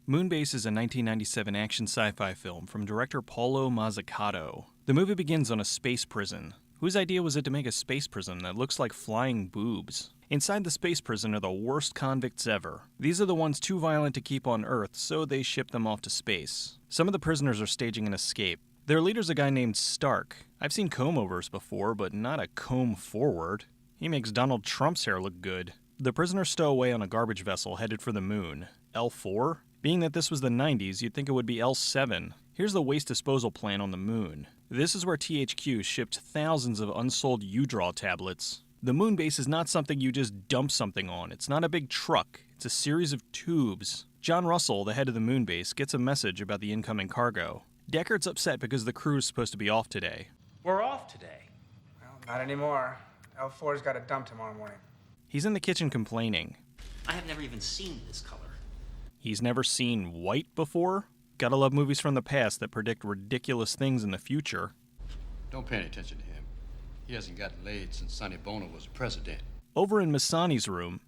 Moonbase is a 1997 action sci-fi film from director Paulo Mazzucato. The movie begins on a space prison. Whose idea was it to make a space prison that looks like flying boobs? Inside the space prison are the worst convicts ever. These are the ones too violent to keep on Earth, so they ship them off to space. Some of the prisoners are staging an escape. Their leader's a guy named Stark. I've seen comb-overs before, but not a comb-forward. He makes Donald Trump's hair look good. The prisoners stow away on a garbage vessel headed for the moon. L4? Being that this was the 90s, you'd think it would be L7. Here's the waste disposal plant on the moon. This is where THQ shipped thousands of unsold U-Draw tablets. The Moonbase is not something you just dump something on. It's not a big truck. It's a series of tubes. John Russell, the head of the Moonbase, gets a message about the incoming cargo. Deckard's upset because the crew is supposed to be off today. We're off today. Well, not anymore. L4's got a dump tomorrow morning. He's in the kitchen complaining. I have never even seen this color. He's never seen white before? Gotta love movies from the past that predict ridiculous things in the future. Don't pay any attention to him. He hasn't gotten laid since Sonny Bono was president. Over in Masani's room,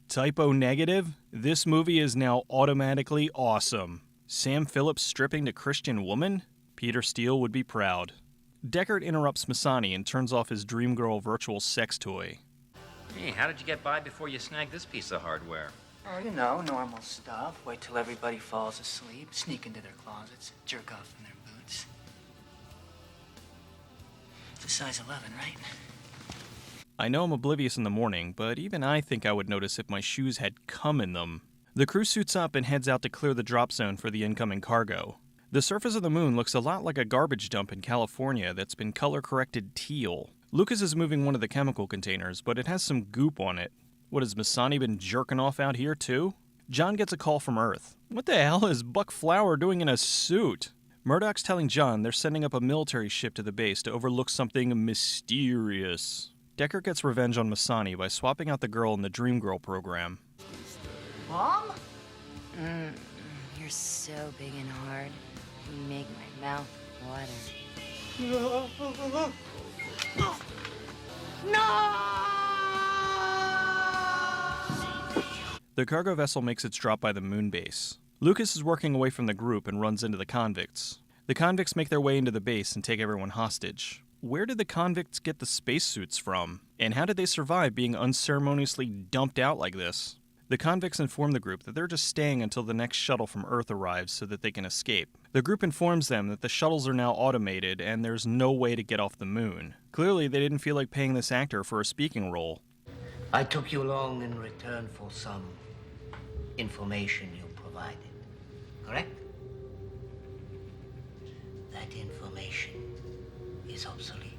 typo negative? This movie is now automatically awesome. Sam Phillips stripping to Christian woman? Peter Steele would be proud. Deckard interrupts Masani and turns off his Dream Girl virtual sex toy. Hey, how did you get by before you snagged this piece of hardware? Oh, you know, normal stuff. Wait till everybody falls asleep, sneak into their closets, jerk off in their boots. It's a size 11, right? I know I'm oblivious in the morning, but even I think I would notice if my shoes had cum in them. The crew suits up and heads out to clear the drop zone for the incoming cargo. The surface of the moon looks a lot like a garbage dump in California that's been color-corrected teal. Lucas is moving one of the chemical containers, but it has some goop on it. What, has Masani been jerking off out here too? John gets a call from Earth. What the hell is Buck Flower doing in a suit? Murdoch's telling John they're sending up a military ship to the base to overlook something mysterious. Deckard gets revenge on Masani by swapping out the girl in the Dream Girl program. Mom? You're so big and hard. You make my mouth water. The cargo vessel makes its drop by the Moonbase. Lucas is working away from the group and runs into the convicts. The convicts make their way into the base and take everyone hostage. Where did the convicts get the spacesuits from? And how did they survive being unceremoniously dumped out like this? The convicts inform the group that they're just staying until the next shuttle from Earth arrives so that they can escape. The group informs them that the shuttles are now automated and there's no way to get off the moon. Clearly, they didn't feel like paying this actor for a speaking role. I took you along in return for some information you provided, correct? That information is obsolete.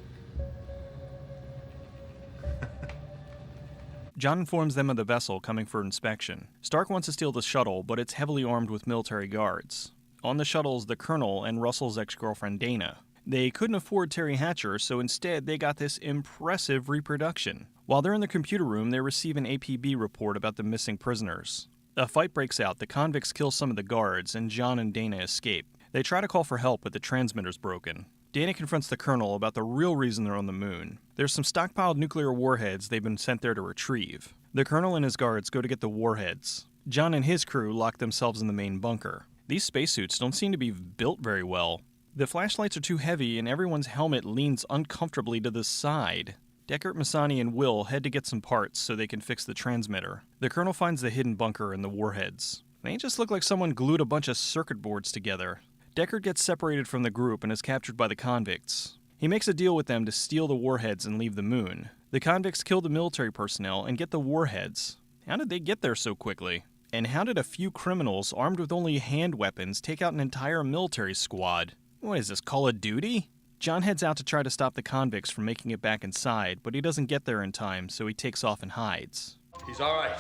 John informs them of the vessel coming for inspection. Stark wants to steal the shuttle, but it's heavily armed with military guards. On the shuttle is the Colonel and Russell's ex-girlfriend Dana. They couldn't afford Terry Hatcher, so instead they got this impressive reproduction. While they're in the computer room, they receive an APB report about the missing prisoners. A fight breaks out, the convicts kill some of the guards, and John and Dana escape. They try to call for help, but the transmitter's broken. Dana confronts the Colonel about the real reason they're on the moon. There's some stockpiled nuclear warheads they've been sent there to retrieve. The Colonel and his guards go to get the warheads. John and his crew lock themselves in the main bunker. These spacesuits don't seem to be built very well. The flashlights are too heavy and everyone's helmet leans uncomfortably to the side. Deckard, Masani, and Will head to get some parts so they can fix the transmitter. The Colonel finds the hidden bunker and the warheads. They just look like someone glued a bunch of circuit boards together. Deckard gets separated from the group and is captured by the convicts. He makes a deal with them to steal the warheads and leave the moon. The convicts kill the military personnel and get the warheads. How did they get there so quickly? And how did a few criminals armed with only hand weapons take out an entire military squad? What is this, Call of Duty? John heads out to try to stop the convicts from making it back inside, but he doesn't get there in time, so he takes off and hides. He's all right.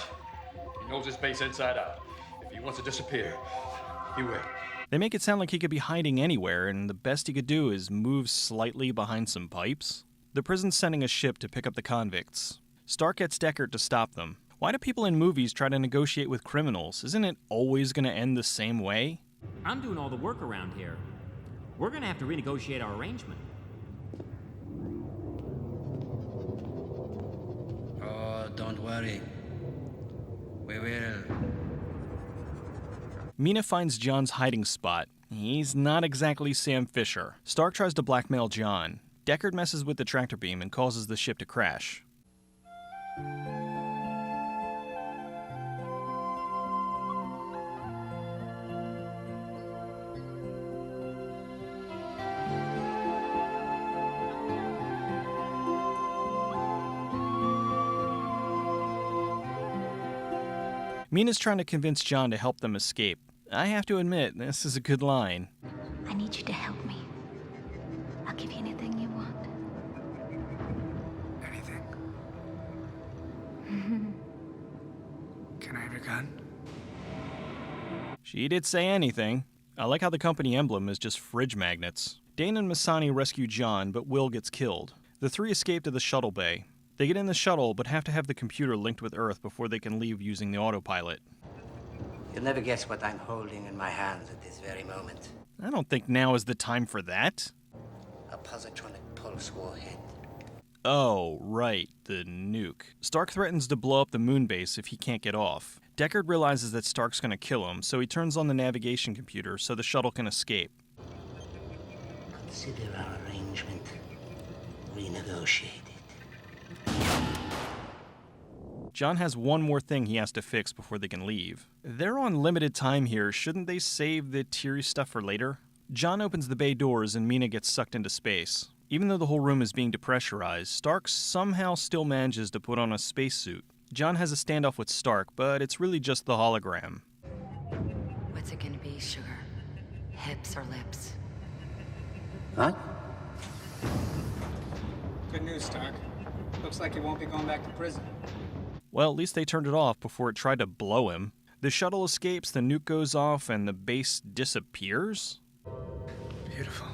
He knows his base inside out. If he wants to disappear, he will. They make it sound like he could be hiding anywhere, and the best he could do is move slightly behind some pipes. The prison's sending a ship to pick up the convicts. Stark gets Deckard to stop them. Why do people in movies try to negotiate with criminals? Isn't it always going to end the same way? I'm doing all the work around here. We're gonna have to renegotiate our arrangement. worry. We will. Mina finds John's hiding spot. He's not exactly Sam Fisher. Stark tries to blackmail John. Deckard messes with the tractor beam and causes the ship to crash. Mina's trying to convince John to help them escape. I have to admit, this is a good line. I need you to help me. I'll give you anything you want. Anything? Can I have your gun? She did say anything. I like how the company emblem is just fridge magnets. Dane and Masani rescue John, but Will gets killed. The three escape to the shuttle bay. They get in the shuttle, but have to have the computer linked with Earth before they can leave using the autopilot. You'll never guess what I'm holding in my hands at this very moment. I don't think now is the time for that. A positronic pulse warhead. Oh, right, the nuke. Stark threatens to blow up the Moonbase if he can't get off. Deckard realizes that Stark's gonna kill him, so he turns on the navigation computer so the shuttle can escape. Consider our arrangement renegotiated. John has one more thing he has to fix before they can leave. They're on limited time here, shouldn't they save the teary stuff for later? John opens the bay doors and Mina gets sucked into space. Even though the whole room is being depressurized, Stark somehow still manages to put on a spacesuit. John has a standoff with Stark, but it's really just the hologram. What's it gonna be, sugar? Hips or lips? What? Good news, Stark. Looks like you won't be going back to prison. Well, at least they turned it off before it tried to blow him. The shuttle escapes, the nuke goes off, and the base disappears? Beautiful.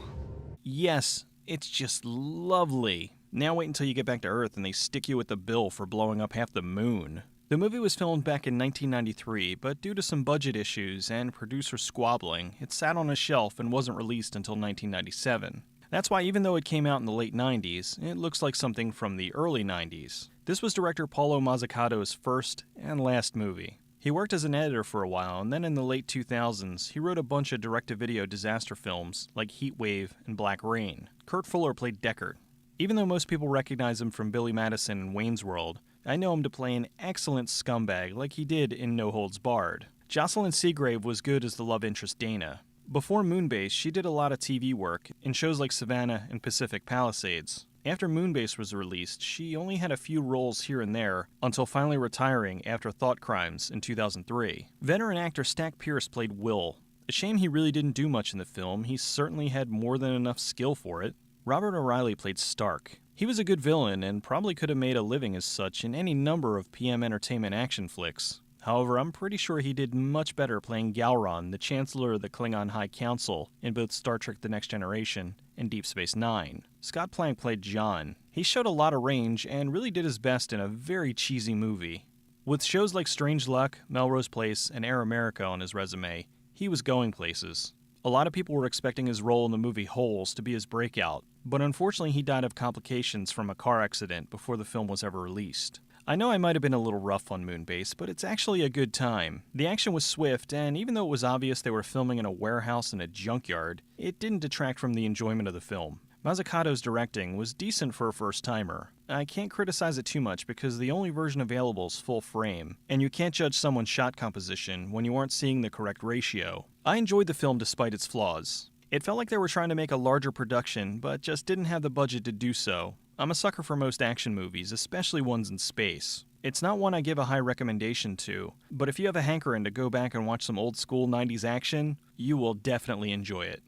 Yes, it's just lovely. Now wait until you get back to Earth and they stick you with the bill for blowing up half the moon. The movie was filmed back in 1993, but due to some budget issues and producer squabbling, it sat on a shelf and wasn't released until 1997. That's why even though it came out in the late 90s, it looks like something from the early 90s. This was director Paulo Mazzucato's first and last movie. He worked as an editor for a while, and then in the late 2000s, he wrote a bunch of direct-to-video disaster films like Heat Wave and Black Rain. Kurt Fuller played Deckard. Even though most people recognize him from Billy Madison and Wayne's World, I know him to play an excellent scumbag like he did in No Holds Barred. Jocelyn Seagrave was good as the love interest Dana. Before Moonbase, she did a lot of TV work in shows like Savannah and Pacific Palisades. After Moonbase was released, she only had a few roles here and there until finally retiring after Thought Crimes in 2003. Veteran actor Stack Pierce played Will. A shame he really didn't do much in the film. He certainly had more than enough skill for it. Robert O'Reilly played Stark. He was a good villain and probably could have made a living as such in any number of PM Entertainment action flicks. However, I'm pretty sure he did much better playing Gowron, the Chancellor of the Klingon High Council, in both Star Trek The Next Generation and Deep Space Nine. Scott Plank played John. He showed a lot of range and really did his best in a very cheesy movie. With shows like Strange Luck, Melrose Place, and Air America on his resume, he was going places. A lot of people were expecting his role in the movie Holes to be his breakout, but unfortunately he died of complications from a car accident before the film was ever released. I know I might have been a little rough on Moonbase, but it's actually a good time. The action was swift, and even though it was obvious they were filming in a warehouse and a junkyard, it didn't detract from the enjoyment of the film. Mazzucato's directing was decent for a first-timer. I can't criticize it too much because the only version available is full frame, and you can't judge someone's shot composition when you aren't seeing the correct ratio. I enjoyed the film despite its flaws. It felt like they were trying to make a larger production, but just didn't have the budget to do so. I'm a sucker for most action movies, especially ones in space. It's not one I give a high recommendation to, but if you have a hankering to go back and watch some old school 90s action, you will definitely enjoy it.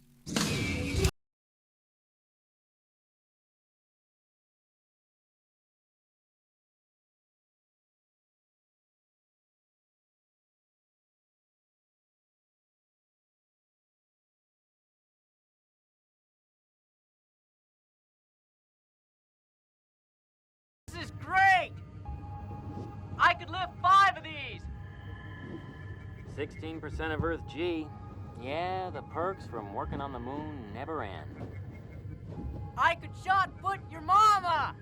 This is great! I could lift 5 of these! 16% of Earth G. Yeah, the perks from working on the moon never end. I could shot put your mama!